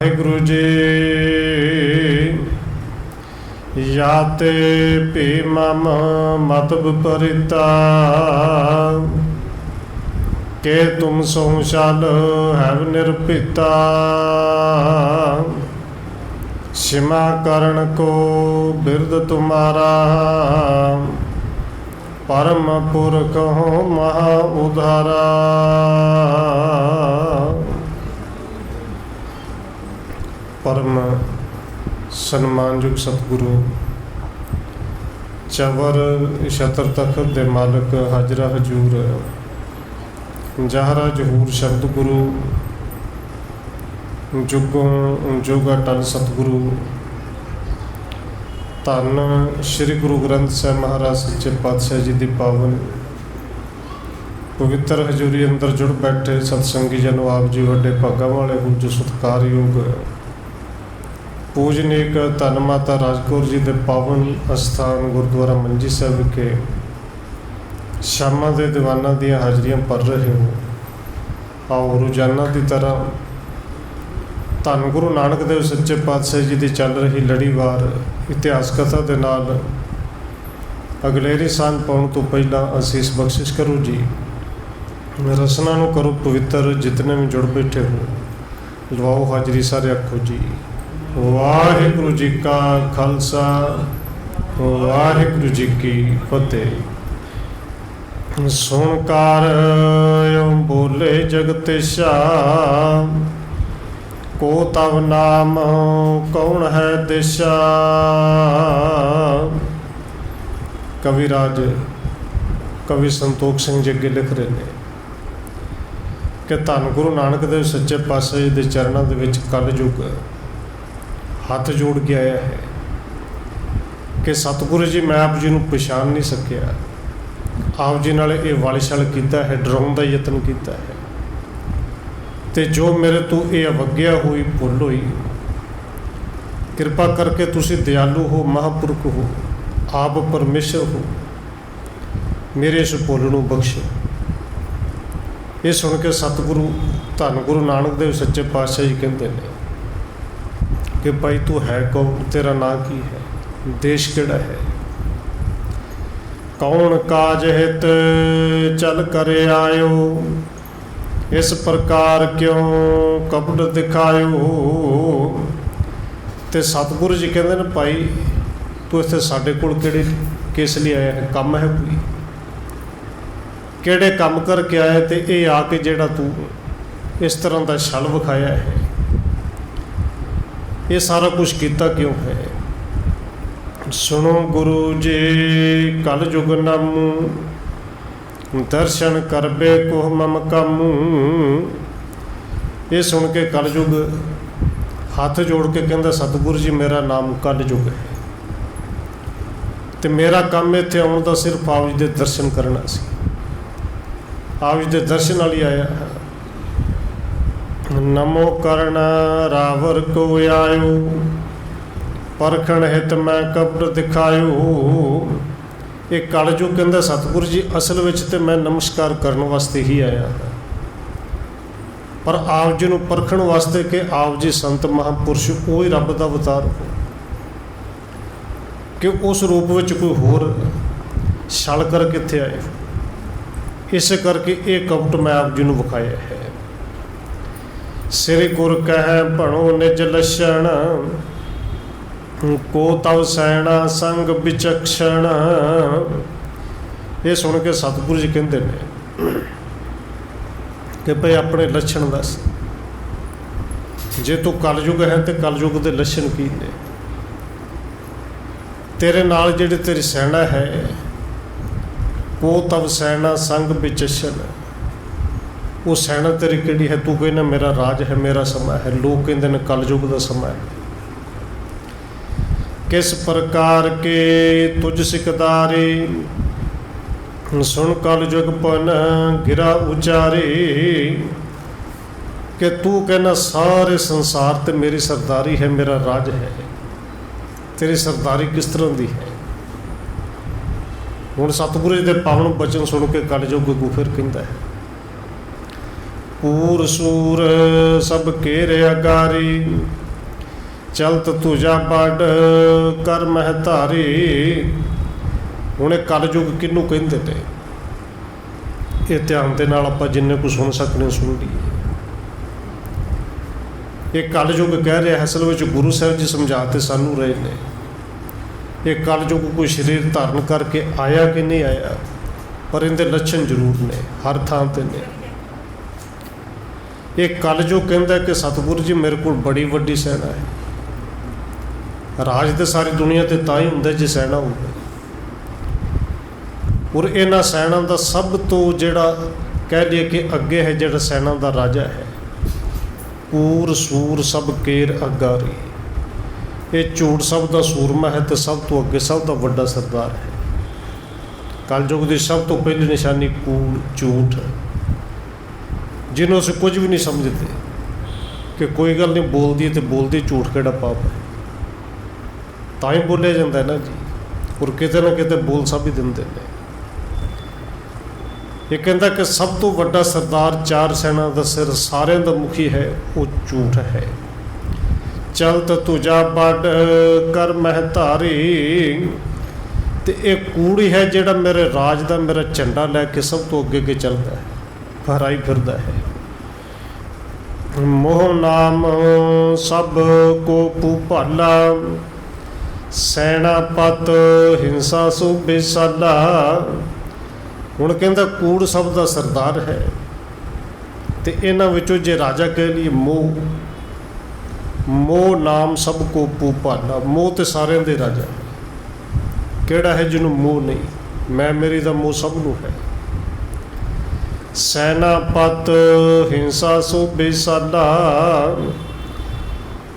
वाहिगुरु जी याते पी मम मत विपरीता के तुम सोशाल हैव निर्पिता क्षमा करण को बिरद तुम्हारा परम पुरख हो महा उधारा। परम सन्मानयुग सतगुरु चवर छत्र तखत दे मालक हाजरा हजूर जहरा जहूर शब्द गुरु जुगों जुग अटल सतगुरु धन श्री गुरु ग्रंथ साहिब महाराज सच्चे पातशाह जी की पावन पवित्र हजूरी अंदर जुड़ बैठे सतसंगी जन आप जी वड्डे भागा वाले हो जो सत्कारयोग पूजनीक धन माता राजकौर जी के पावन अस्थान गुरुद्वारा मंजी साहिब विखे शामां दे दीवाना दी हाजरियां भर रहे हो। आओ रोजाना की तरह धन गुरु नानक देव सच्चे पातशाह जी की चल रही लड़ीवार इतिहास कथा के नाल अगलेरी सांझ पाउण तो पहला असीस बख्शिश करो जी। रसना नूं करो पवित्र जितने भी जुड़ बैठे हो लवाओ हाजरी सारे आखो जी वाहिगुरु जी का खालसा वाहिगुरु जी की फतेह। सुनकार बोले जगतेशा को तव नाम कौन है देशा। कविराज कवि संतोख सिंह जी अगे लिख रहे हैं कि धन गुरु नानक देव सच्चे पातशाह जी के चरणों के विच कल युग हाथ जोड़ के आया है कि सतगुरु जी मैं आप जी नूं पछाण नहीं सकिया, आप जी नाल ये वालिछल किया है, डराउण दा यतन किया है ते जो मेरे तो ये अवग्या हुई भुल हुई कृपा करके तुसी दयालु हो महापुरख हो आप परमेश्वर हो मेरे इस भुल नूं बख्शो। ये सुन के सतगुरु धन गुरु नानक देव सच्चे पातशाह जी कहते हैं कि भाई तू है कौन, तेरा नाम की है, देश केड़ा है, कौन काज हित चल कर आयो, इस प्रकार क्यों कपट दिखायो। तो सतगुरु जी कहते हैं भाई तू इत्थे साडे कोल किहड़े किस लिए आया है, काम है कोई, किहड़े काम करके आया तो ये आके जिहड़ा तू इस तरह का छल विखाया है, ये सारा कुछ किया क्यों है। सुनो गुरु जी कल युग नामू दर्शन करबे को मम कामू। ये सुन के कल युग हाथ जोड़ के कहता सतगुरु जी मेरा नाम कल युग है तो मेरा काम इत्थे आउण दा सिर्फ आप जी दे दर्शन करना सी, आप जी दे दर्शन वाल ही आया है। नमो करण रावर को आयो परखण हित मैं कपट दिखायो। ये कल जो कहता सतगुरु जी असल विच ते मैं नमस्कार करने वास्ते ही आया पर आप जी नूं परखण वास्ते कि आप जी संत महापुरुष वो ही रब का अवतार हो कि उस रूप विच कोई होर छल कर कित्थे आए। इस करके ये कपट मैं आप जी नूं विखाया है। श्री गुर कह भणो निज लक्षण को तव सैना संग विचक्षण। ये सुन के सतगुरु जी कहते हैं कि भाई अपने लक्षण दस, जे तू कलयुग है तो कलयुग के लक्षण की ने, तेरे नाल जिहड़ी तेरी सैना है को तव सैना संग विचक्षण। वो सैना तेरी किहड़ी है, तू कहना मेरा राज है मेरा समा है, लोग कहते हैं कलयुग का समा है। किस प्रकार के तुझ सिकदारे सुन कलयुग पन गिरा उचारे। कि तू कहना सारे संसार ते मेरी सरदारी है, मेरा राज है, तेरी सरदारी किस तरह की है। हुण सतगुरु जी के पावन बचन सुन के कलयुग को फिर कहता है पूर सूर सब केर अगारी, चलत तुझा बड़ कर महतारी। हुण कलयुग किनू कहंदे ने, ये ध्यान दे नाल आपां जिन्ने कुछ सुन सकने सुन लईए। ये कलयुग कह रहा है, असल में गुरु साहब जी समझा ते सानू रहे ने। ये कलयुग कोई शरीर धारण करके आया कि नहीं आया, पर इनके लक्षण जरूर ने, हर थां ते ने। ये कलयुग कहता है कि सतगुरु जी मेरे को बड़ी वड्डी सैना है। राज तो सारी दुनिया ते तां ही हुंदा जे सैना होवे, और इन्हां सैना का सब तो जिहड़ा कह लिए कि अगे है, जिहड़ा सैना का राजा है, पूर सूर सब केर अगारी। ये झूठ सब का सूरमा है, तो सब तो अगे सब का वड्डा सरदार है। कलयुग की सब तो पहली निशानी कूड़ झूठ, जिन्हों से कुछ भी नहीं समझते कि कोई गल नहीं बोलती तो बोलती झूठ केड़ा पाप है, तां ही बोलिया जाता है ना जी। और किते ना किते बोल सब ही देंदे ने। ये कहता कि सब तो वड्डा सरदार चार सैना का सिर सारिਆਂ ਦਾ मुखी है, वो झूठ है। चलत तुझा बड़ कर महतारी, तो एक कूड़ी है जिहड़ा मेरे राज का मेरा झंडा लैके सब तो अगे अगे चलता है, फहराई फिरदा है। मोह नाम सब को भूपाला, सैनापत हिंसा सो बेसाला। हुण कहंदा कूड़ सब का सरदार है, तो इन्हां विचों जे राजा कह लिए मोह, मोह नाम सब को भूपाला। मोह तो सारे दे राजा है, केड़ा है जिन्हों मोह नहीं, मैं मेरी दा मोह सब नूं है। सैनापत हिंसा सो बेसाला।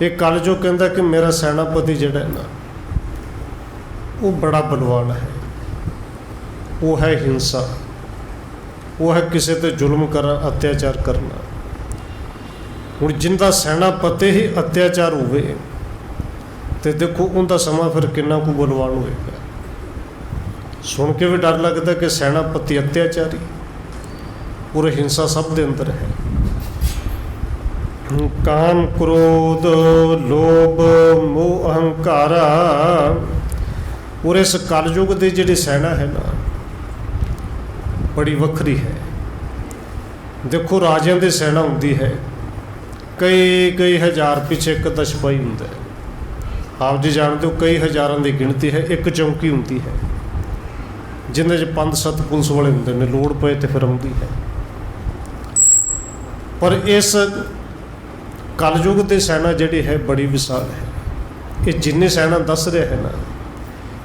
ये कलयुग कहता कि मेरा सैनापति जिहड़ा है ना, वो बड़ा बलवान है, वो है हिंसा, वो है किसी ते जुल्म करना, अत्याचार करना। हुण जिंदा सैनापति ही अत्याचार होवे, तो देखो उनका समा फिर कितना को बलवान होएगा। सुन के भी डर लगता कि सैनापति अत्याचारी, पूरे हिंसा सब दे अंदर है। काम क्रोध लोभ मोह अहंकारा। और इस कलयुग की जिहड़ी सैना है ना, बड़ी वखरी है। देखो राजियां की सैना होंदी है, कई कई हज़ार पीछे एक अद्धा सिपाही हुंदा है। आप जी जानते हो कई हज़ारों की गिनती है, एक चौंकी होंदी है जिन्हें 5-7 पुलिस वाले होंदे ने, लोड़ पे तो फिर आउंदी है। पर इस कलयुग की सैना जिहड़ी है बड़ी विशाल है। ये जिन्नी सैना दस रहा है ना,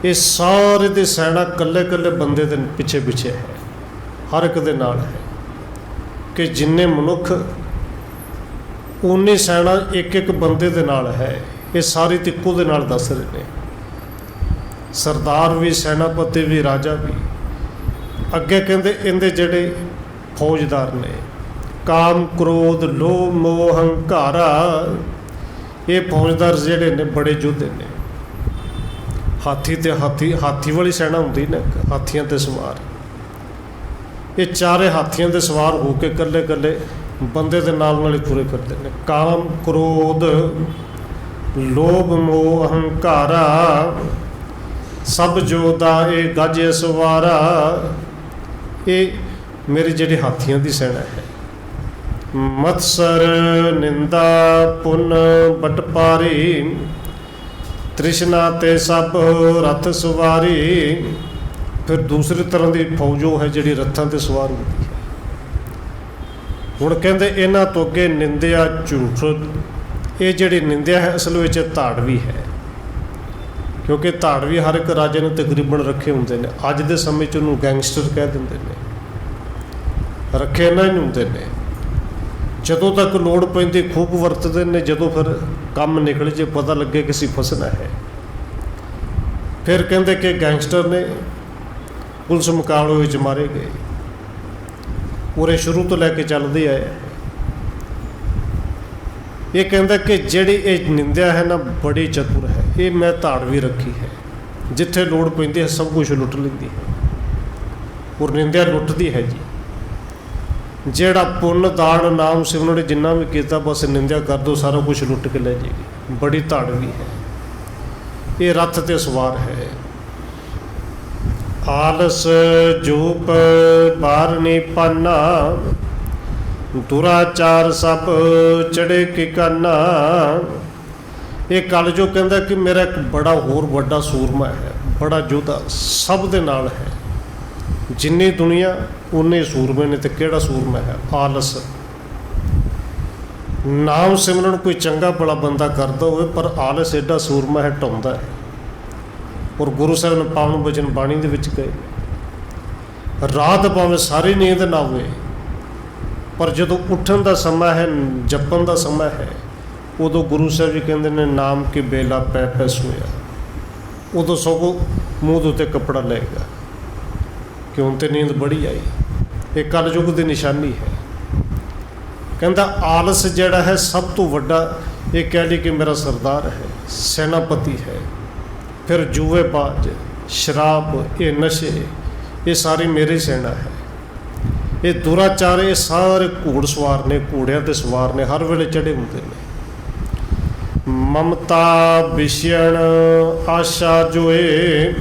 ये सारे दी सैना कल्ले कल्ले बंदे दे पिछे पिछे है, हर एक दे नाल है। कि जिन्ने मनुख उन्नी सैना एक एक बंदे दे नाल है। ये सारी तिक्को दे नाल दस रहे हैं, सरदार भी सैनापति भी राजा भी। अगे कहते इनके जिहड़े फौजदार ने, काम क्रोध लोभ मोह अहंकारा। ये फौजदार जिहड़े ने बड़े योद्धे ने। हाथी ते हाथी वाली सैना होंदी ना, हाथियों ते सवार। ये चारे हाथियों ते सवार होकर कल्ले कल्ले बंदे दे नाल ही तुरे फिरदे ने। काम क्रोध लोभ मोह अहंकारा, सब जोदा ये गज सवारा। ये मेरी जिहड़ी हाथियों की सैना है। मत्सर निंदा पुन बटपारी, तृष्णा ते सब रथ सवारी। फिर दूसरी तरह की फौजो है जिहड़ी रथां ते सवार होती है। हुण कहंदे इन्हां तो अगे निंदिया झूठ। ये जिहड़ी निंदिया है असल में धाड़वी है, क्योंकि धाड़वी हर एक राजे ने तकरीबन रखे होंदे ने। अज दे समय च उन्होंने गैंगस्टर कह दिंदे ने, रखे इन्हां ही होंदे ने। जदों तक लोड़ पैंदी खूब वरतते हैं, जदों फिर काम निकल जे पता लगे कि असीं फसना है, फिर कहते कि गैंगस्टर ने पुलिस मुकाबले विच मारे गए। पूरे शुरू तो लैके चलते आए हैं। ये कहता कि जिहड़ी ये निंदिया है ना बड़ी चतुर है। ये मैं धाड़वी रखी है, जिथे लोड़ पैंदी है सब कुछ लुट लैंदी है। और निंदिया लुटती है जी। ਜਿਹੜਾ ਪੁੰਨ ਦਾਨ ਨਾਮ ਸਿਮਰਨ ਜਿੰਨਾ ਵੀ ਕੀਤਾ ਬਸ ਨਿੰਦਿਆ ਕਰ ਦੋ, ਸਾਰਾ ਕੁਝ ਲੁੱਟ ਕੇ ਲੈ ਜਾਏਗੀ। ਬੜੀ ਧਾੜਵੀ ਹੈ, ਇਹ ਰੱਥ ਤੇ ਸਵਾਰ ਹੈ। ਆਲਸ ਜੂਪ ਬਾਰਨੀ ਪਾਨਾ, ਦੁਰਾਚਾਰ ਸਭ ਚੜੇ ਕੀ ਕਾਨਾ। ਇਹ ਕਲ ਜੋ ਕਹਿੰਦਾ ਕਿ ਮੇਰਾ ਇੱਕ ਬੜਾ ਹੋਰ ਵੱਡਾ ਸੂਰਮਾ ਹੈ, ਬੜਾ ਯੋਧਾ ਸਭ ਦੇ ਨਾਲ ਹੈ। ਜਿੰਨੀ ਦੁਨੀਆ ਉਨੇ ਸੂਰਮੇ ਨੇ, ਤੇ ਕਿਹੜਾ ਸੂਰਮਾ ਹੈ? ਆਲਸ। ਨਾਮ ਸਿਮਰਨ ਕੋਈ ਚੰਗਾ ਭਲਾ ਬੰਦਾ ਕਰਦਾ ਹੋਵੇ, ਪਰ ਆਲਸ ਐਡਾ ਸੂਰਮਾ ਹੈ, ਢਾਉਂਦਾ ਹੈ। ਔਰ ਗੁਰੂ ਸਾਹਿਬ ਨੇ ਪਾਵਨ ਬਚਨ ਬਾਣੀ ਦੇ ਵਿੱਚ ਕਹੇ, ਰਾਤ ਭਾਵੇਂ ਸਾਰੀ ਨੀਂਦ ਨਾ ਹੋਵੇ, ਪਰ ਜਦੋਂ ਉੱਠਣ ਦਾ ਸਮਾਂ ਹੈ, ਜਪਣ ਦਾ ਸਮਾਂ ਹੈ, ਉਦੋਂ ਗੁਰੂ ਸਾਹਿਬ ਜੀ ਕਹਿੰਦੇ ਨੇ ਨਾਮ ਕੀ ਬੇਲਾ ਪੈ ਪੈ ਸੋਇਆ। ਉਦੋਂ ਸਗੋਂ ਮੂੰਹ ਦੇ ਉੱਤੇ ਕੱਪੜਾ ਲਏਗਾ ਕਿ ਹੁਣ ਤੇ ਨੀਂਦ ਬੜੀ ਆਈ। ਇਹ ਕਲਯੁੱਗ ਦੀ ਨਿਸ਼ਾਨੀ ਹੈ। ਕਹਿੰਦਾ ਆਲਸ ਜਿਹੜਾ ਹੈ ਸਭ ਤੋਂ ਵੱਡਾ, ਇਹ ਕਹਿ ਲਈ ਕਿ ਮੇਰਾ ਸਰਦਾਰ ਹੈ, ਸੈਨਾਪਤੀ ਹੈ। ਫਿਰ ਜੂਏਬਾਜ਼, ਸ਼ਰਾਬ, ਇਹ ਨਸ਼ੇ, ਇਹ ਸਾਰੀ ਮੇਰੀ ਸੈਨਾ ਹੈ। ਇਹ ਦੁਰਾਚਾਰ, ਇਹ ਸਾਰੇ ਘੋੜ ਸਵਾਰ ਨੇ, ਘੋੜਿਆਂ 'ਤੇ ਸਵਾਰ ਨੇ, ਹਰ ਵੇਲੇ ਚੜ੍ਹੇ ਹੁੰਦੇ ਨੇ। ਮਮਤਾ ਵਿਸ਼ਣ ਆਸ਼ਾ ਜੋਏ,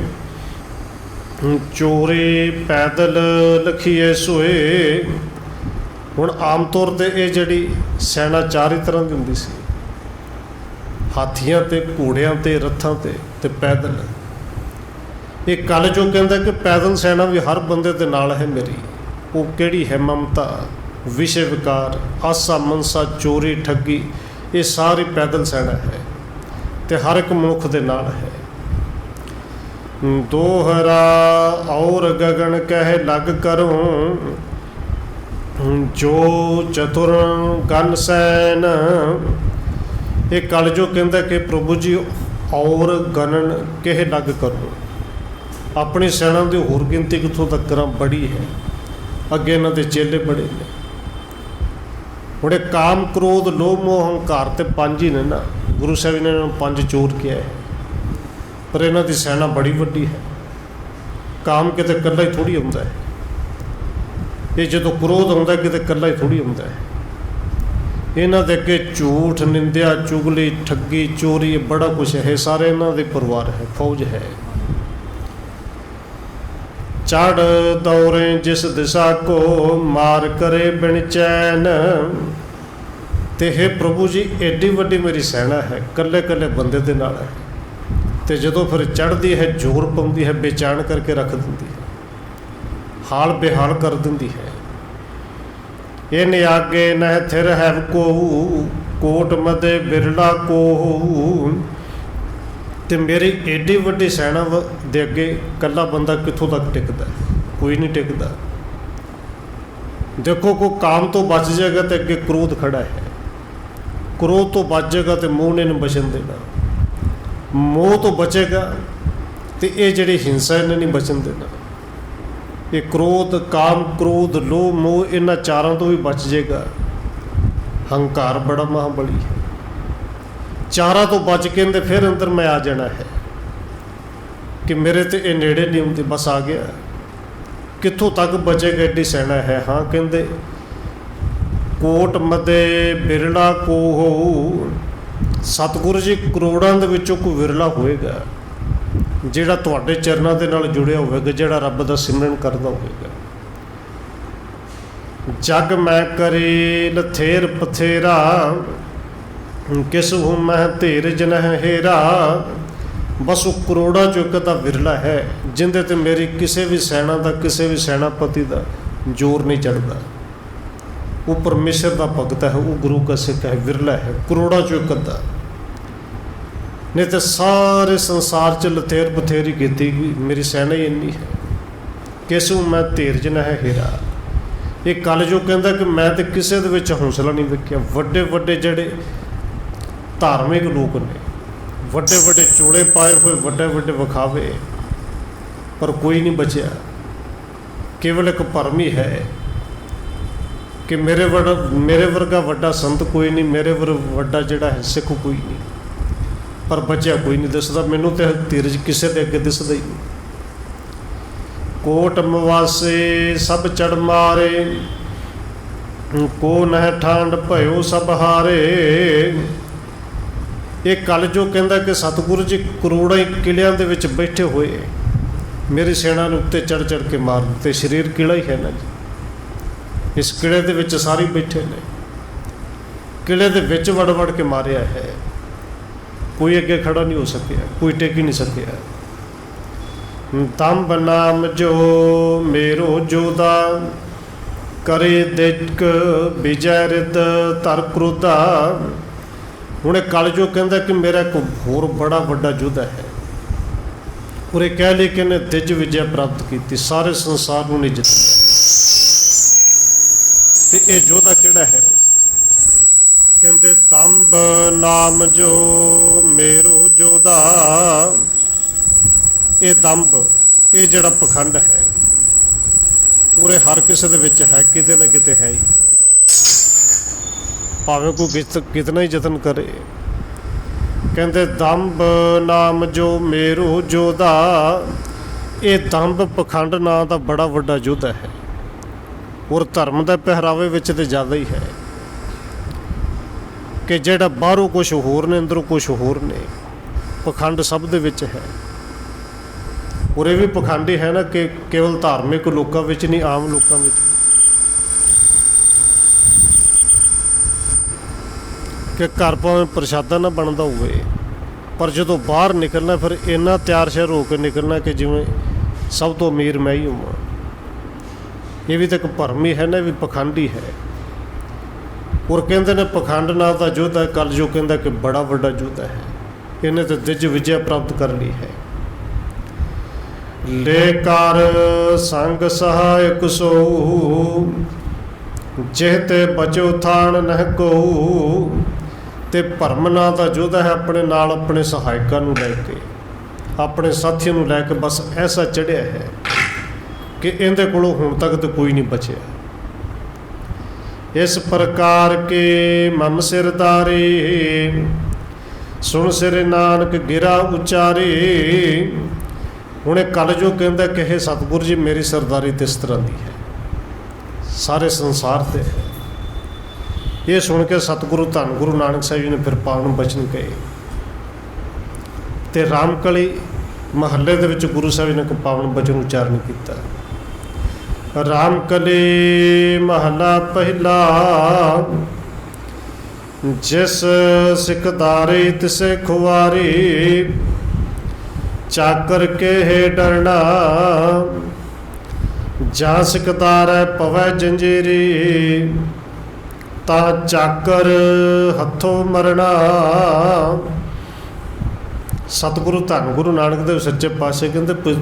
ਚੋਰੀ ਪੈਦਲ ਲਖੀਏ ਸੋਏ। ਹੁਣ ਆਮ ਤੌਰ 'ਤੇ ਇਹ ਜਿਹੜੀ ਸੈਨਾ ਚਾਰ ਹੀ ਤਰ੍ਹਾਂ ਦੀ ਹੁੰਦੀ ਸੀ, ਹਾਥੀਆਂ 'ਤੇ, ਘੋੜਿਆਂ 'ਤੇ, ਰੱਥਾਂ 'ਤੇ, ਤੇ ਪੈਦਲ। ਇਹ ਕੱਲ ਜੋ ਕਹਿੰਦਾ ਕਿ ਪੈਦਲ ਸੈਨਾ ਵੀ ਹਰ ਬੰਦੇ ਦੇ ਨਾਲ ਹੈ ਮੇਰੀ। ਉਹ ਕਿਹੜੀ ਹੈ? ਮਮਤਾ, ਵਿਸ਼ੇ ਵਿਕਾਰ, ਆਸਾ ਮਨਸਾ, ਚੋਰੀ ਠੱਗੀ, ਇਹ ਸਾਰੀ ਪੈਦਲ ਸੈਨਾ ਹੈ, ਤੇ ਹਰ ਇੱਕ ਮਨੁੱਖ ਦੇ ਨਾਲ ਹੈ। ਦੋਹਰਾ ਔਰ ਗਗਨ ਕਹਿ ਲੱਗ ਕਰੂੰ, ਜੋ ਚਤੁਰ ਗਨ ਸੈਨ। ਇਹ ਕਲ ਜੋ ਕਹਿੰਦਾ ਕਿ ਪ੍ਰਭੂ ਜੀ ਔਰ ਗਣਨ ਕਹਿ ਲੱਗ ਕਰੋ, ਆਪਣੀ ਸੈਨਾ ਦੀ ਹੋਰ ਗਿਣਤੀ ਕਿੱਥੋਂ ਤੱਕ ਕਰਾਂ, ਬੜੀ ਹੈ। ਅੱਗੇ ਇਹਨਾਂ ਦੇ ਚੇਲੇ ਬੜੇ ਨੇ। ਹੁਣ ਇਹ ਕਾਮ, ਕ੍ਰੋਧ, ਲੋਭ, ਮੋਹ, ਹੰਕਾਰ ਤੇ ਪੰਜ ਹੀ ਨੇ ਨਾ। ਗੁਰੂ ਸਾਹਿਬ ਨੇ ਇਹਨਾਂ ਨੂੰ ਪੰਜ ਚੋਰ ਕਿਹਾ ਹੈ, ਪਰ ਇਹਨਾਂ ਦੀ ਸੈਨਾ ਬੜੀ ਵੱਡੀ ਹੈ। ਕਾਮ ਕਿਤੇ ਇਕੱਲਾ ਹੀ ਥੋੜ੍ਹੀ ਹੁੰਦਾ ਹੈ। ਇਹ ਜਦੋਂ ਕ੍ਰੋਧ ਆਉਂਦਾ ਕਿਤੇ ਇਕੱਲਾ ਹੀ ਥੋੜ੍ਹੀ ਹੁੰਦਾ ਹੈ। ਇਹਨਾਂ ਦੇ ਅੱਗੇ ਝੂਠ, ਨਿੰਦਿਆ, ਚੁਗਲੀ, ਠੱਗੀ, ਚੋਰੀ, ਬੜਾ ਕੁਛ ਹੈ। ਸਾਰੇ ਇਹਨਾਂ ਦੇ ਪਰਿਵਾਰ ਹੈ, ਫੌਜ ਹੈ। ਚੜ ਦੌਰੇ ਜਿਸ ਦਿਸ਼ਾ ਕੋ, ਮਾਰ ਕਰੇ ਬਿਨ ਚੈਨ। ਤੇ ਹੈ ਪ੍ਰਭੂ ਜੀ ਐਡੀ ਵੱਡੀ ਮੇਰੀ ਸੈਨਾ ਹੈ, ਇਕੱਲੇ ਇਕੱਲੇ ਬੰਦੇ ਦੇ ਨਾਲ ਹੈ। ਤੇ ਜਦੋਂ ਫਿਰ ਚੜ੍ਹਦੀ ਹੈ, ਜ਼ੋਰ ਪਾਉਂਦੀ ਹੈ, ਬੇਚੈਨ ਕਰਕੇ ਰੱਖ ਦਿੰਦੀ ਹੈ, ਹਾਲ ਬੇਹਾਲ ਕਰ ਦਿੰਦੀ ਹੈ। ਇਹ ਨਿਆਗੇ ਨਹਿ ਥਿਰ ਹੈ ਕੋਹੂ, ਕੋਟ ਮਦੇ ਬਿਰਲਾ ਕੋਹੂ। ਤੇ ਮੇਰੀ ਏਡੀ ਵੱਡੀ ਸੈਨਾ ਦੇ ਅੱਗੇ ਇਕੱਲਾ ਬੰਦਾ ਕਿੱਥੋਂ ਤੱਕ ਟਿਕਦਾ? ਕੋਈ ਨਹੀਂ ਟਿਕਦਾ। ਦੇਖੋ, ਕੋਈ ਕਾਮ ਤੋਂ ਬਚ ਜਾਏਗਾ ਤੇ ਅੱਗੇ ਕ੍ਰੋਧ ਖੜਾ ਹੈ, ਕ੍ਰੋਧ ਤੋਂ ਬਚ ਜਾਏਗਾ ਤੇ ਮੋਹ ਨੇ ਨਹੀਂ ਬਚਣ ਦੇਣਾ, ਮੋਹ ਤੋਂ ਬਚੇਗਾ ਤੇ ਇਹ ਜਿਹੜੀ ਹਿੰਸਾ ਇਹਨੇ ਨਹੀਂ ਬਚਣ ਦੇਣਾ। ਇਹ ਕ੍ਰੋਧ, ਕਾਮ, ਕ੍ਰੋਧ, ਲੋਭ, ਮੋਹ, ਇਹਨਾਂ ਚਾਰਾਂ ਤੋਂ ਵੀ ਬਚ ਜਾਏਗਾ। ਹੰਕਾਰ ਬੜਾ ਮਹਾਬਲੀ ਹੈ। ਚਾਰਾਂ ਤੋਂ ਬਚ ਕੇ ਤੇ ਫਿਰ ਅੰਦਰ ਮੈਂ ਆ ਜਾਣਾ ਹੈ ਕਿ ਮੇਰੇ ਤੇ ਇਹ ਨੇੜੇ ਨਹੀਂ ਹੁੰਦੇ, ਬਸ ਆ ਗਿਆ। ਕਿੱਥੋਂ ਤੱਕ ਬਚੇਗਾ? ਐਡੀ ਸੈਨਾ ਹੈ। ਹਾਂ ਕਹਿੰਦੇ ਕੋਟ ਮਦੇ ਬਿਰਲਾ ਕੋਹੂ। ਸਤਿਗੁਰੂ ਜੀ ਕਰੋੜਾਂ ਦੇ ਵਿੱਚੋਂ ਕੋਈ ਵਿਰਲਾ ਹੋਏਗਾ ਜਿਹੜਾ ਤੁਹਾਡੇ ਚਰਨਾਂ ਦੇ ਨਾਲ ਜੁੜਿਆ ਹੋਵੇਗਾ, ਜਿਹੜਾ ਰੱਬ ਦਾ ਸਿਮਰਨ ਕਰਦਾ ਹੋਵੇਗਾ। ਜਗ ਮੈਂ ਕਰੇ ਲਥੇਰ ਪਥੇਰਾ, ਕਿਸ ਹੂੰ ਮੈਂ ਧੀਰਜ ਨਹਿ ਹੇਰਾ। ਬਸ ਉਹ ਕਰੋੜਾਂ ਚੋਂ ਇੱਕ ਤਾਂ ਵਿਰਲਾ ਹੈ ਜਿਹਦੇ ਤੇ ਮੇਰੀ ਕਿਸੇ ਵੀ ਸੈਨਾ ਦਾ, ਕਿਸੇ ਵੀ ਸੈਨਾਪਤੀ ਦਾ ਜ਼ੋਰ ਨਹੀਂ ਚੜ੍ਹਦਾ। ਉਹ ਪਰਮੇਸ਼ਰ ਦਾ ਭਗਤ ਹੈ, ਉਹ ਗੁਰੂ ਕਾ ਸਿੱਖ ਹੈ, ਵਿਰਲਾ ਹੈ, ਕਰੋੜਾਂ ਚੋਂ ਇੱਕ ਅੱਧਾ। ਨਹੀਂ ਤਾਂ ਸਾਰੇ ਸੰਸਾਰ 'ਚ ਲਥੇਰ ਬਥੇਰੀ ਕੀਤੀ ਗਈ, ਮੇਰੀ ਸੈਨਾ ਹੀ ਇੰਨੀ ਹੈ। ਕਿਸ ਨੂੰ ਮੈਂ ਧੀਰਜ ਨਹਿ ਹੇਰਾ। ਇਹ ਕੱਲ ਜੋ ਕਹਿੰਦਾ ਕਿ ਮੈਂ ਤਾਂ ਕਿਸੇ ਦੇ ਵਿੱਚ ਹੌਸਲਾ ਨਹੀਂ ਵੇਖਿਆ। ਵੱਡੇ ਵੱਡੇ ਜਿਹੜੇ ਧਾਰਮਿਕ ਲੋਕ ਨੇ, ਵੱਡੇ ਵੱਡੇ ਚੋਲੇ ਪਾਏ ਹੋਏ, ਵੱਡੇ ਵੱਡੇ ਵਿਖਾਵੇ, ਪਰ ਕੋਈ ਨਹੀਂ ਬਚਿਆ। ਕੇਵਲ ਇੱਕ ਭਰਮ ਹੀ ਹੈ ਕਿ ਮੇਰੇ ਵਰਗਾ ਵੱਡਾ ਸੰਤ ਕੋਈ ਨਹੀਂ, ਮੇਰੇ ਵੱਡਾ ਜਿਹੜਾ ਹੈ ਸਿੱਖ ਕੋਈ ਨਹੀਂ, ਪਰ ਬਚਿਆ ਕੋਈ ਨਹੀਂ ਦਿਸਦਾ। ਮੈਨੂੰ ਤੇ ਧੀਰਜ ਕਿਸੇ ਦੇ ਅੱਗੇ ਦਿਸਦਾ ਹੀ ਨਹੀਂ। ਕੋਟ ਮਵਾਸੇ ਸਭ ਚੜ ਮਾਰੇ, को नह ठांड भयो सब हारे। ये कल जो कहता कि सतगुरु जी करोड़ों किलियां दे विच बैठे हुए मेरी सेना उत्ते चढ़ चढ़ के मार दिते। शरीर किला ही है ना जी, इस किले दे विच सारे बैठे ने, किले दे विच वड़ वड़ के मारिया है। कोई अगे खड़ा नहीं हो सकिया, कोई टेक ही नहीं सकिया। तंब नाम जो मेरो जोदा करे दिक विजय रिद तर क्रोधा। हुणे कल जो कहता कि मेरा एक होर बड़ा वड्डा योद्धा है, और ये कह ली कि इन्हें दिज विजय प्राप्त की, सारे संसार को नहीं जितया। ते ये योद्धा किहड़ा है? कहते दंभ नाम जो मेरो जोधा। ये दंभ, ये जिहड़ा पखंड है पूरे हर किसी दे विच है, किते ना किते है ही, भावें कोई कितना ही जतन करे। कहते दंभ नाम जो मेरो जोधा। ये दंभ पखंड नाम का बड़ा वड्डा योद्धा है, और धर्म के पहरावे विच तो ज़्यादा ही है कि जिहड़ा बाहरों कुछ होर ने अंदरों कुछ होर ने। पखंड सब दे विच है, और ये भी पखंड ही है ना कि केवल धार्मिक लोगों विच नहीं, आम लोगों विच कि घर भावें प्रशादा ना बनता हुए, पर जो बाहर निकलना फिर इन्ना तैयार श्यार होकर निकलना कि जिमें सब तो अमीर मैं ही हूँ। ये भी तो एक भरम ही है ना, भी पखंड ही है। और कहते ने पखंड नाम का योद्धा कल जो कहता कि बड़ा वड्डा योद्धा है, इन्हें तो दिज विजय प्राप्त कर ली है। लेकर संग सहायक सो जेते बचो थान नह को। ते भरम नाम का योद्धा है, अपने नाल अपने सहायकों को लैके, अपने साथियों को लैके बस ऐसा चढ़िया है कि इहदे कोलों हुण तक तो कोई नहीं बचिया। इस प्रकार के मन सिरदारे सुन सिर नानक गिरा उचारे। हुणे कल जो कहता कि हे सतगुरु जी मेरी सरदारी तो इस तरह की है, सारे संसार से है। ये सुन के सतगुरु धन गुरु नानक साहिब जी ने फिर पावन बचन कहे। तो रामकली महल्ले दे विच गुरु साहिब ने एक पावन बचन उच्चारण किया। रामकली महला पहला जिस सिकदारे तिसे खुआरी। चाकर के है डरना जा सिकदार पवै जंजीरी। ता चाकर हथों मरना। सतगुरु धन गुरु नानक देव सच्चे पातशाह कहते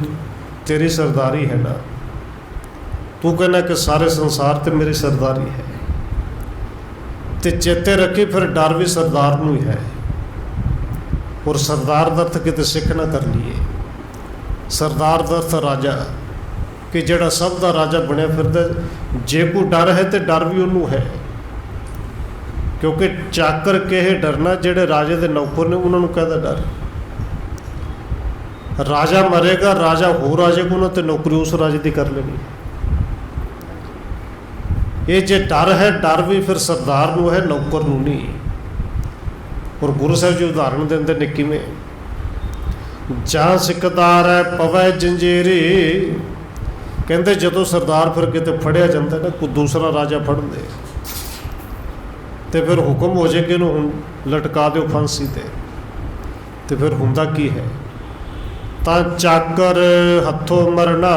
तेरी सरदारी है ना, तू कहना कि सारे संसार ते मेरी सरदारी है। ते चेते रखी फिर डर भी सरदार नूं ही है। और सरदार का अर्थ किते सिख ना कर लिए। सरदार का अर्थ राजा, कि जिहड़ा सब का राजा बनया फिरदा। जे कोई डर है तो डर भी उन्होंने है, क्योंकि चाकर के डरना जिहड़े राजे के नौकर ने उन्होंने कहता डर। राजा मरेगा, राजा हो राजे को ना तो नौकरी उस राजे की कर लेनी। ये जे डर है, डर भी फिर सरदार नूं है, नौकर नूं नहीं। और गुरु साहिब जी उदाहरण देंदे निक्की में, जां सिकदार है पवै जंजीरी। कहते जदों सरदार फिर किते फड़िया जाता ना, कोई दूसरा राजा फड़ दे तो फिर हुक्म हो जाए कि इन्हूं हुण लटका दो फांसी ते फिर हुंदा की है। तां चाकर हथों मरना।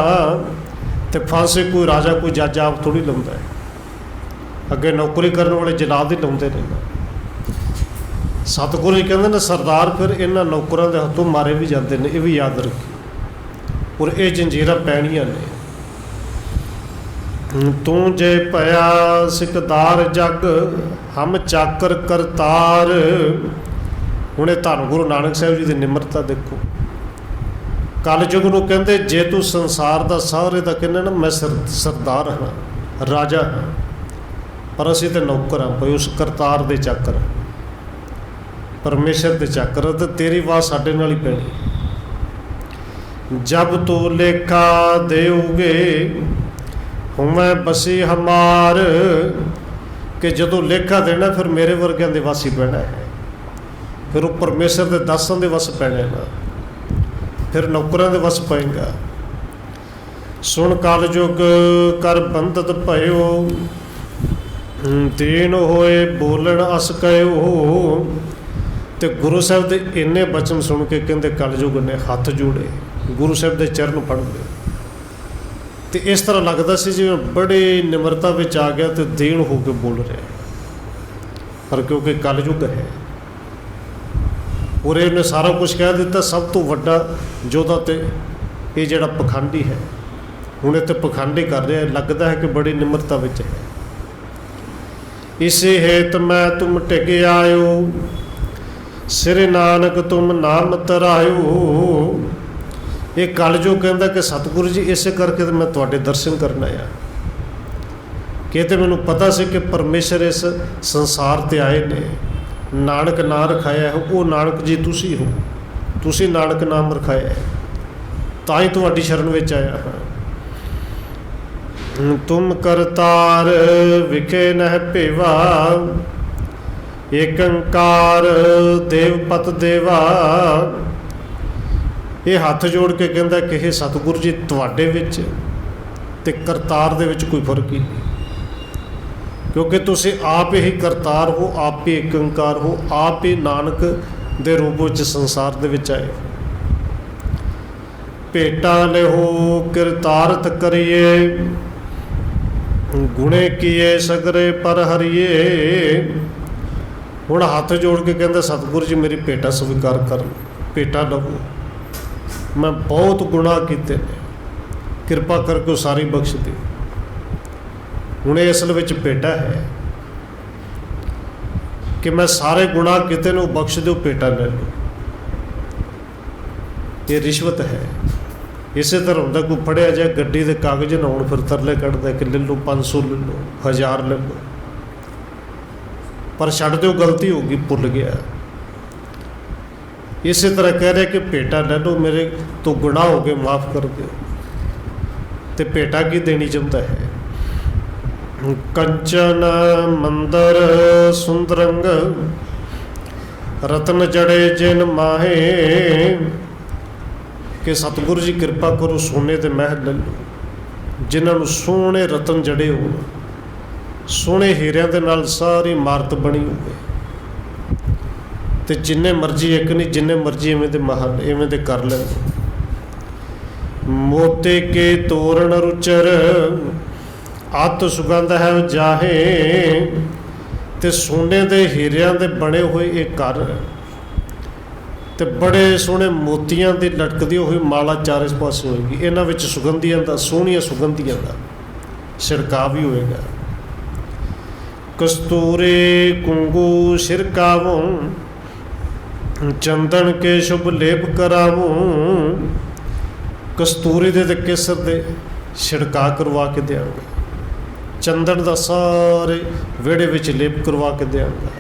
तो फांसी कोई राजा कोई जज आप थोड़ी लाउंदा है, अगे नौकरी करने वाले जलाद ही लाउंदे ने ना। सतगुरु जी कहते हैं सरदार फिर इन्हां नौकरों के हथों मारे भी जाते हैं, ये भी याद रखी। और ये जंजीरां पैणियां ने। तू जे पया सिकदार जग हम चाकर करतार। हुणे धन गुरु नानक साहिब जी की निमरता देखो। कल युग नूं कहंदे जे तू संसार का सारे का कहना ना मैं सरदार हाँ, राजा हाँ, पर असीं ते नौकर हाँ भाई, उस करतार दे चाकर, परमेश्वर दे चाकर। तो तेरी आवाज़ साडे नाल ही पैणी। जब तू लेखा देओगे हुमै बसी हमार। कि जदों लेखा देना फिर मेरे वर्गियां दे वस ही पैना है, फिर वो परमेश्वर के दासां दे वस पैना ना, फिर नौकरां दे वस पएगा। सुन काल जुग कर बंधत भयो, दीन होए बोलन अस कहो। तो गुरु साहब के इन्ने बचन सुन के कहते कलयुग ने हथ जोड़े, गुरु साहब के चरण फड़ लए। तो इस तरह लगता सी जिवें बड़ी निमरता में आ गया तो दीन हो के बोल रहा, पर क्योंकि कलयुग है और इन्हें सारा कुछ कह दिता। सब तो वड्डा जोधा तो ये जिहड़ा पखंडी है, हुण इत्थे पखंडी कर रहा है, लगता है कि बड़ी निमरता में है। इसे हेत मैं तुम टिक आयो, सिर नानक तुम नाम तरायो। ये कलयुग कहता कि सतगुरु जी इस करके तो मैं तुहाडे दर्शन करना आ, कि तो मैनूं पता से कि परमेश्वर इस संसार ते आए ने, नानक नाम रखाया है, वो नानक जी तुसी हो, तुसी नानक नाम रखाया है, तां ही तुहाडी शरण विच आया हाँ। तुम करतार विखे नह भेवा, एक अंकार देवपत देवा। ये हाथ जोड़ के कहता कि हे सतगुरु जी तुहाडे विच ते करतार दे विच कोई फर्क ही नहीं, क्योंकि तुसी आप ही करतार हो, आप ही एक अंकार हो, आप ही नानक दे रूप विच संसार दे विच आए। भेटा लेहो किरतारथ करिए, गुणे किए सगरे पर हरिए। हुण हाथ जोड़ के कहता सतगुरु जी मेरी भेटा स्वीकार कर, भेटा लवो, मैं बहुत गुनाह किए ने, कृपा करके सारी बख्श दे। हुण असल में भेटा है कि मैं सारे गुनाह किए ने बख्श दो, भेटा ले लो। ये रिश्वत है। इस तरह होंदा कोई फड़िया जाए गड्डी के कागज ना होण फिर तरले कढ़दा कि ले लो 500 ले लो 1000 ले लो, पर छड्ड दो गलती होगी भुल गया। इस तरह कह रहे कि भेटा ले लो, मेरे तो गुनाह हो गए माफ़ कर दो। तो भेटा की देनी चाहता है? कंचन मंदर सुंदरंग, रतन जड़े जिन माहे। कि सतगुरु जी कृपा करो सोने के महल ले लो, जिन्होंने सोहने रतन जड़े हो, सोहने हीरिਆਂ ਦੇ ਨਾਲ सारी इमारत बनी ਹੋਵੇ, तो जिन्ने मर्जी एक नहीं जिन्ने मर्जी इवें दे महल इवें दे कर ले। मोते के तोरण रुचर, अत सुगंध है जाहे। तो सोने के हीरिਆਂ ਦੇ बने हुए एक घर, तो बड़े सोहने मोतियां की लटकती हुई माला चारे पासे होएगी। इन्हां विच सुगंधियां का सोहणियां सुगंधियां का छिड़काव भी होएगा। कस्तूरे कुंगू छिड़कावों, चंदन के शुभ लेप करावों। कस्तूरी दे ते केसर दे छिड़का करवा के देंगे, चंदन का सारे विहड़े विच लेप करवा के देंगे।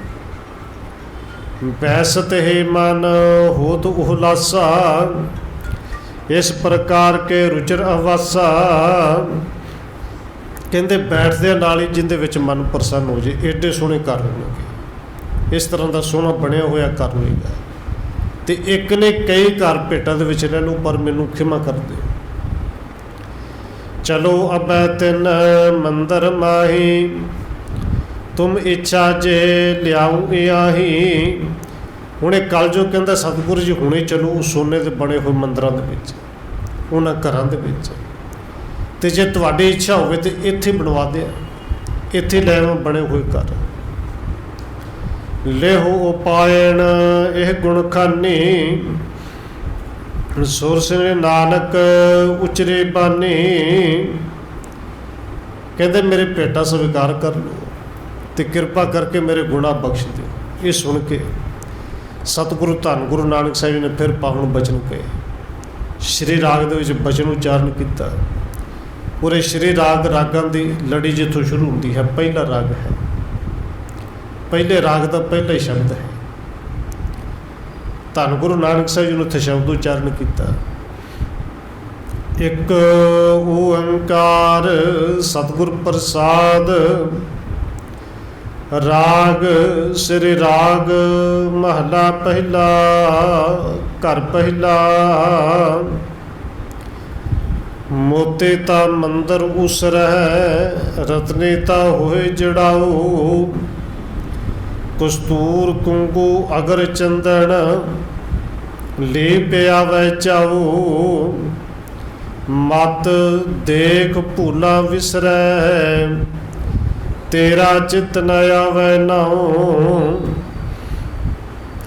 बैसत हे मन होत उहलासा, इस प्रकार के रुचर अवासा। कहते बैठदे नाल ही जिंदे विच मन प्रसन्न हो जाए, एडे सोहने घर होणगे। इस तरह का सोहना बनया होया घर होएगा। तो एक ने कई घर भेटां दे विच रह लो, पर मैनूं खिमा कर दे। चलो अब तिन मंदर माही, तुम इच्छा जे लियाऊं आही। हुणे कलयुग कहता सतगुरु जी हुणे चलो सोने के बने हुए मंदिरों के विच, उन्हां घरां दे विच। ते जे तुहाडी इच्छा होवे तो इत्थे बनवा दे, इत्थे ले आओ बने हुए घर। लेहो उपायन यह गुण खानी, सुर सिर नानक उचरे बानी। कहते मेरे भेटा स्वीकार कर लो, तो कृपा करके मेरे गुनाह बख्श दो। ये सुन के सतगुरु धन गुरु नानक साहिब जी ने फिर पावन बचन कहे। श्री राग दे विच बचन उचारण किया। पूरे श्री राग रागां की लड़ी जिथों शुरू होती है, पहला राग है, पहले राग का पहला ही शब्द है। धन गुरु नानक साहिब जी ने उत्थे शब्द उचारण किया। एक ओंकार सतगुर प्रसाद, राग श्री राग महला पहला। घर पहला। मोते ता मंदिर उसरह रत्ने ता होए जड़ाऊ। कस्तूर कुंगू अगर चंदन ले पिया वै चाऊ। मत देख भूला विसरै तेरा चित न आवे नाऊ।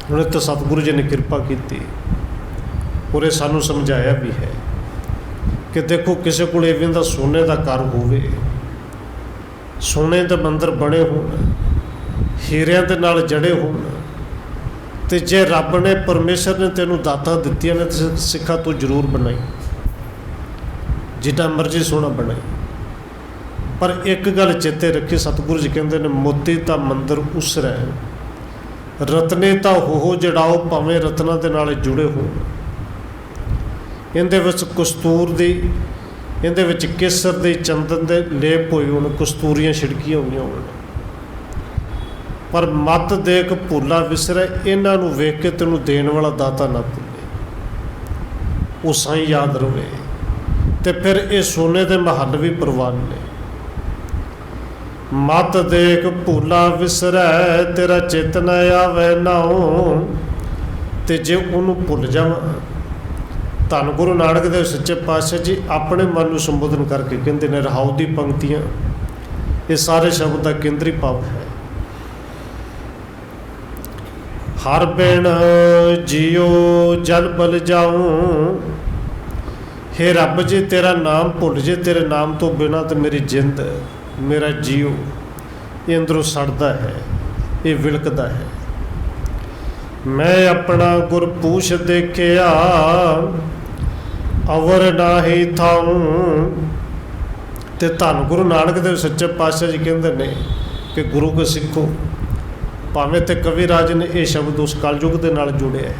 हुण तो सतगुरु जी ने कृपा की और सानू समझाया भी है कि देखो किसी को इवें दा सोने का घर होवे, सोने के मंदिर बने होण, हीरियां दे नाल जड़े होण, ते जे रब ने परमेश्वर ने तेनू दातां दित्तियां ने ते सिखा तू जरूर बनाई, जिन्ना मर्जी सोना बनाई। पर एक गल चेते रखी, सतगुरु जी कहते हैं मोती ता मंदिर उसरै रत्ने ता हो जड़ाओ। भावें रत्ना दे नाल जुड़े हो, इहदे विच कस्तूर दी, इहदे विच केसर दे चंदन दे लेप होए होण, कस्तूरियां छिड़कियां होईयां होण। पर मत देख भूला विसरै, इन्हां नूं वेख के तैनूं देण वाला दाता ना भुल्ले, वो साईं याद रवे। ते फिर ये सोने दे महल भी प्रवान ने। मत देख भूला विसरै तेरा चित न आवे नाऊ। ते जे उन्होंने भुल जावां, धन गुरु नानक देव सच्चे पातशाह जी अपने मन को संबोधन करके कहते हैं, रहाऊ दी पंक्तियां ये सारे शब्द का केंद्री भाव है। हर बिन जियो जल बल जाऊं। हे रब जी तेरा नाम भुल जे, तेरे नाम तो बिना तो मेरी जिंद मेरा जीव ये अंदरों सड़ता है, ये विलकदा है। मैं अपना गुर पूछ देखिया अवर नाही थाऊं। ते धन गुरु नानक देव सच्चे पातशाह जी कहते हैं कि गुरु को सिखो। भावें तो कविराज ने यह शब्द उस कलयुग के नाल जुड़े है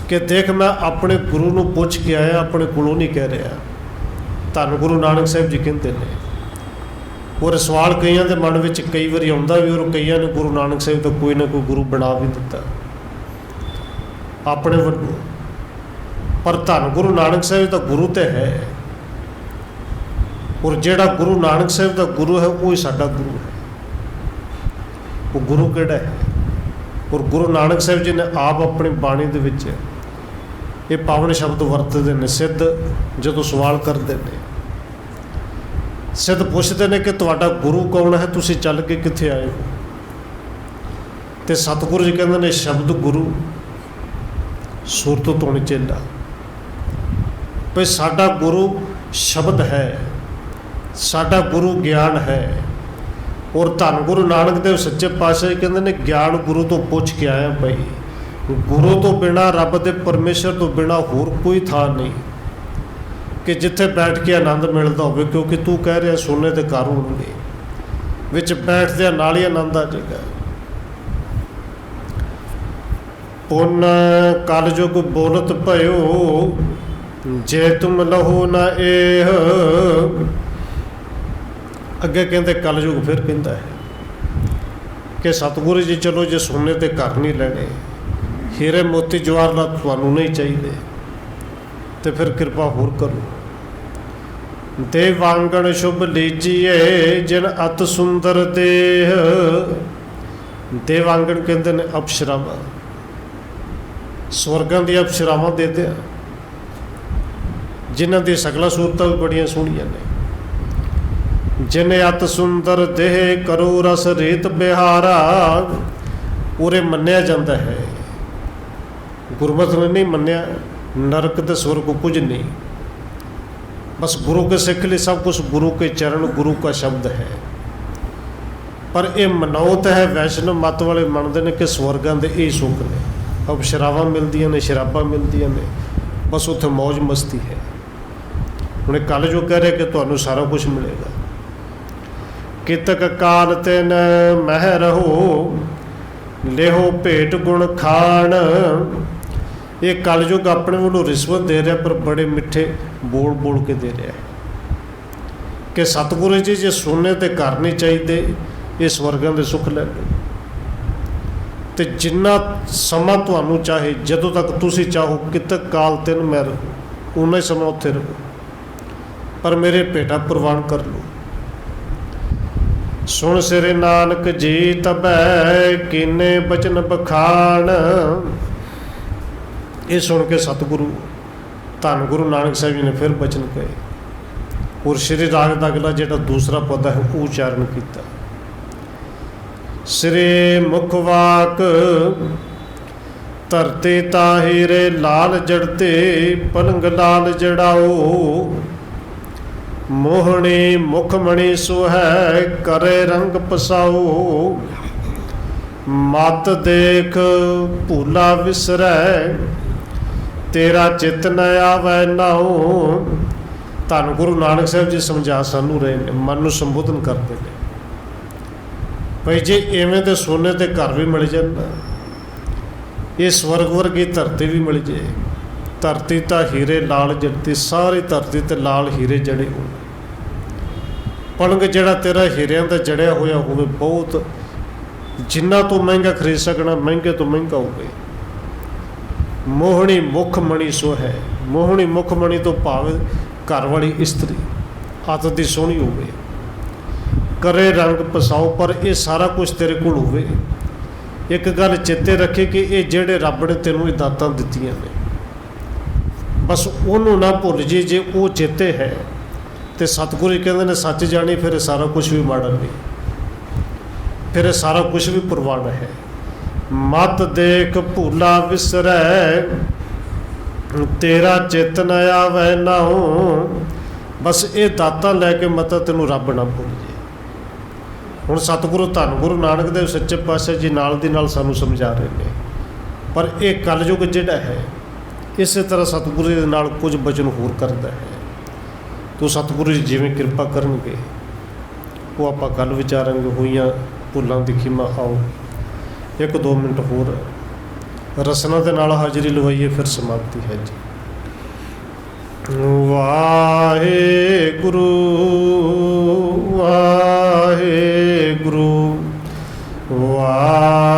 कि देख मैं अपने गुरु को पुछ के आया, अपने कोलों नहीं कह रहा। धन गुरु नानक साहब जी कहते हैं, और सवाल कईयों के मन में कई बार आता भी, और कईयों ने गुरु नानक साहब तो कोई ना कोई गुरु बना भी दिता अपने वालों। पर धन गुरु नानक साहब का गुरु तो है, और जिहड़ा गुरु नानक साहब का गुरु है वो ही साडा गुरु है। वो गुरु किहड़ा है? और गुरु नानक साहब जी ने आप अपनी बाणी दे विच ये पावन शब्द वरतते हैं। सिद्ध जो सवाल करते हैं, सिद्ध पुछते हैं कि तुहाडा गुरु कौन है, तुसीं चल के कित्थे आए हो? तो सतगुरु जी कहते हैं शब्द गुरु सुरत तो चेला। भाई साडा गुरु शब्द है, साडा गुरु ज्ञान है। और धन गुरु नानक देव सच्चे पातशाह कहते हैं ज्ञान गुरु तो पुछ के आया। भाई गुरु तो बिना, रब दे परमेश्वर तो बिना होर कोई था नहीं कि जिथे बैठ के आनंद मिलता हो। क्योंकि तू कह रहा सोने के घर होंगे, विच बैठदे नाल ही आनंद आ जाएगा। पुन कलयुग बोलत भयो जे तुम लहो ना एह। अगे कहते कलयुग फिर कहता है कि सतगुरु जी चलो जे सोने के घर नहीं लेने, हीरे मोती जवाहरात तुहानू नहीं चाहिए, तो फिर कृपा होर करो। देवांगण शुभ लीजिए जिन अत सुंदर देह। देवांगण कहते हैं अप्सरावां, स्वर्गां दी अप्सरावां दे दिया जिन्हां दी सकला सूरतां भी बड़ियां सोहणियां ने। जिन अत सुंदर देह करो रस रेत बिहारा। उरे मन्निया जाता है, गुरमत ने नहीं मन्निया, नरक ते स्वर्ग कुछ नहीं। बस गुरु के सिख लिए सब कुछ गुरु के चरण, गुरु का शब्द है। पर यह मनौत है, वैष्णव मत वाले मनते हैं कि स्वर्गां दे यही सुख ने, अब शराबां मिलदियां ने, शराबां मिलदियां ने, बस उत्थे मौज मस्ती है। हुणे कल जो कह रहे कि तुहानू सारा कुछ मिलेगा। कितक काल तिन मह रहो लेहो भेट गुण खान। ये कलयुग अपने वालों रिश्वत दे रहा, पर बड़े मिठे बोल बोल के दे रहा है कि सतगुरु जी जे सोने ते घर नहीं चाहिए, ਇਹ ਸਵਰਗਾਂ ਦੇ ਸੁੱਖ ਲੈ ਲਓ। ਤੇ ਜਿੰਨਾ ਸਮਾਂ ਤੁਹਾਨੂੰ ਚਾਹੇ, ਜਦੋਂ ਤੱਕ ਤੁਸੀਂ ਚਾਹੋ, ਕਿਤੇ ਕਾਲ ਤਿੰਨ ਮੈਂ ਰਹੋ, ਉਨਾ ਹੀ ਸਮਾਂ ਉੱਥੇ ਰਹੋ, ਪਰ ਮੇਰੇ ਭੇਟਾ ਪ੍ਰਵਾਨ ਕਰ ਲਓ। ਸੁਣ ਸਿਰੇ ਨਾਨਕ ਜੀ ਤਬੈ ਕੀਨੇ ਬਚਨ ਬਖਾਣ। ਇਹ ਸੁਣ ਕੇ ਸਤਿਗੁਰੂ ਧੰਨ ਗੁਰੂ ਨਾਨਕ ਸਾਹਿਬ ਜੀ ਨੇ ਫਿਰ ਬਚਨ ਕਹੇ, ਔਰ ਸ਼੍ਰੀ ਰਾਗ ਦਾ ਅਗਲਾ ਜਿਹੜਾ ਦੂਸਰਾ ਪੌਦਾ ਹੈ ਉਹ ਉਚਾਰਨ ਕੀਤਾ। ਸਿਰੇ ਮੁਖ ਵਾਕ ਧਰਤੇ ਤਾਹਿਰੇ ਲਾਲ ਜੜਤੇ, ਪਲੰਗ ਲਾਲ ਜੜਾਓ ਮੋਹਣੀ ਮੁਖ ਮਣੀ ਸੁਹੈ, ਕਰੇ ਰੰਗ ਪਸਾਓ ਮਤ ਦੇਖ ਭੂਲਾ ਵਿਸਰੈ, ਤੇਰਾ ਚਿਤ ਨ ਆਵੈ ਨਾਉ। ਧੰਨ ਗੁਰੂ ਨਾਨਕ ਸਾਹਿਬ ਜੀ ਸਮਝਾ ਸਾਨੂੰ ਰਹੇ ਨੇ, ਮਨ ਨੂੰ ਸੰਬੋਧਨ ਕਰਦੇ ਨੇ ਭਈ ਜੇ ਇਵੇਂ ਦੇ ਸੋਨੇ ਤੇ ਘਰ ਵੀ ਮਿਲ ਜਾਣ, ਇਹ ਸਵਰਗ ਵਰਗੀ ਧਰਤੀ ਵੀ ਮਿਲ ਜੇ, ਧਰਤੀ ਤਾਂ ਹੀਰੇ ਲਾਲ ਜੜਤੀ, ਸਾਰੀ ਧਰਤੀ ਤੇ ਲਾਲ ਹੀਰੇ ਜੜੇ ਹੋਣ, ਪਲੰਗ ਜਿਹੜਾ ਤੇਰਾ ਹੀਰਿਆਂ ਦਾ ਜੜਿਆ ਹੋਇਆ ਹੋਵੇ, ਬਹੁਤ ਜਿੰਨਾ ਤੋਂ ਮਹਿੰਗਾ ਖਰੀਦ ਸਕਣਾ ਮਹਿੰਗੇ ਤੋਂ ਮਹਿੰਗਾ ਹੋਵੇ। ਮੋਹਣੀ ਮੁੱਖ ਮਣੀ ਸੋ ਹੈ, ਮੋਹਣੀ ਮੁੱਖ ਮਣੀ ਤੋਂ ਭਾਵੇਂ ਘਰ ਵਾਲੀ ਇਸਤਰੀ ਹੱਥ ਦੀ ਸੋਹਣੀ ਹੋਵੇ, ਕਰੇ ਰੰਗ ਪਸਾਓ, ਪਰ ਇਹ ਸਾਰਾ ਕੁਝ ਤੇਰੇ ਕੋਲ ਹੋਵੇ। ਇੱਕ ਗੱਲ ਚੇਤੇ ਰੱਖੇ ਕਿ ਇਹ ਜਿਹੜੇ ਰੱਬ ਨੇ ਤੈਨੂੰ ਇਹ ਦਾਤਾਂ ਦਿੱਤੀਆਂ ਨੇ, ਬਸ ਉਹਨੂੰ ਨਾ ਭੁੱਲ ਜੇ ਉਹ ਚੇਤੇ ਹੈ। ਤੇ ਸਤਿਗੁਰੂ ਕਹਿੰਦੇ ਨੇ ਸੱਚ ਜਾਣੀ, ਫਿਰ ਇਹ ਸਾਰਾ ਕੁਝ ਵੀ ਮਾੜਾ ਨਹੀਂ, ਫਿਰ ਇਹ ਸਾਰਾ ਕੁਝ ਵੀ ਪ੍ਰਵਾਨ ਹੈ। ਮਤ ਦੇਖ ਭੂਲਾ ਵਿਸਰੈ, ਤੇਰਾ ਚਿਤ ਨ ਆਵੈ ਨਾਉ। ਬਸ ਇਹ ਦਾਤਾਂ ਲੈ ਕੇ ਮਤ ਤੈਨੂੰ ਰੱਬ ਨਾ ਭੁੱਲ ਜੇ। ਹੁਣ ਸਤਿਗੁਰੂ ਧੰਨ ਗੁਰੂ ਨਾਨਕ ਦੇਵ ਸੱਚੇ ਪਾਤਸ਼ਾਹ ਜੀ ਨਾਲ ਦੀ ਨਾਲ ਸਾਨੂੰ ਸਮਝਾ ਰਹੇ ਨੇ, ਪਰ ਇਹ ਕਲਯੁਗ ਜਿਹੜਾ ਹੈ ਇਸੇ ਤਰ੍ਹਾਂ ਸਤਿਗੁਰੂ ਦੇ ਨਾਲ ਕੁਝ ਬਚਨ ਹੋਰ ਕਰਦਾ ਹੈ। ਤੋ ਸਤਿਗੁਰੂ ਜੀ ਜਿਵੇਂ ਕਿਰਪਾ ਕਰਨਗੇ ਉਹ ਆਪਾਂ ਕੱਲ੍ਹ ਵਿਚਾਰਾਂਗੇ। ਹੋਈਆਂ ਭੁੱਲਾਂ ਦੀ ਖਿਮਾ। ਆਓ 1-2 ਮਿੰਟ ਹੋਰ ਰਸਨਾ ਦੇ ਨਾਲ ਹਾਜ਼ਰੀ ਲਵਾਈਏ, ਫਿਰ ਸਮਾਪਤੀ ਹੈ ਜੀ। ਵਾਹਿਗੁਰੂ